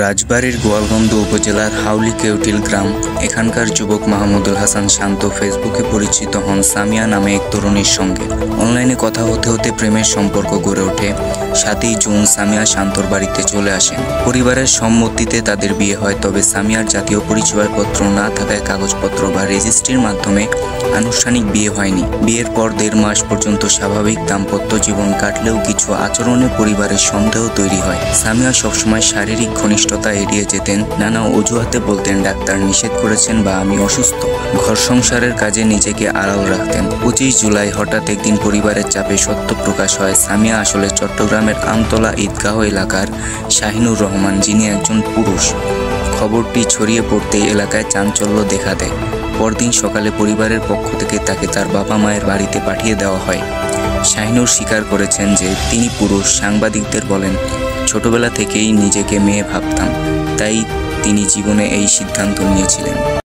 রাজবাড়ীর গোয়ালন্দ উপজেলার হাউলী কেওটিল গ্রাম। এখানকার যুবক মাহমুদুল হাসান শান্ত ফেসবুকে পরিচিত হন সামিয়া নামে এক তরুণীর সঙ্গে। অনলাইনে কথা হতে হতে প্রেমের সম্পর্ক গড়ে ওঠে। 7ই জুন সামিয়া শান্তর বাড়িতে চলে আসেন। পরিবারের সম্মতিতে তাদের বিয়ে হয়, তবে সামিয়ার জাতীয় পরিচয়পত্র না থাকায় কাগজপত্র বা রেজিস্ট্রির মাধ্যমে আনুষ্ঠানিক বিয়ে হয়নি। বিয়ের পর 1.5 মাস পর্যন্ত স্বাভাবিক দাম্পত্য জীবন কাটলেও কিছু আচরণে পরিবারের সন্দেহ তৈরি হয়। সামিয়া সবসময় শারীরিক ঘনিষ্ঠতা এড়িয়ে যেতেন। নানা অজুহাতে বলতেন ডাক্তার নিষেধ করেছেন বা আমি অসুস্থ। ঘর সংসারের কাজে নিজেকে আড়াল রাখতেন। 25 জুলাই হঠাৎ একদিন পরিবারের চাপে সত্য প্রকাশ হয়। সামিয়া আসলে চট্টগ্রামের আমতলা ঈদগাহ এলাকার শাহিনুর রহমান, যিনি একজন পুরুষ। খবরটি ছড়িয়ে পড়তেই এলাকায় চাঞ্চল্য দেখা দেয়। পরদিন সকালে পরিবারের পক্ষ থেকে তাকে তার বাবা মায়ের বাড়িতে পাঠিয়ে দেওয়া হয়। শাহিনুর স্বীকার করেছেন যে তিনি পুরুষ। সাংবাদিকদের বলেন, ছোটবেলা থেকেই নিজেকে মেয়ে ভাবতাম, তাই তিনি জীবনে এই সিদ্ধান্ত নিয়েছিলেন।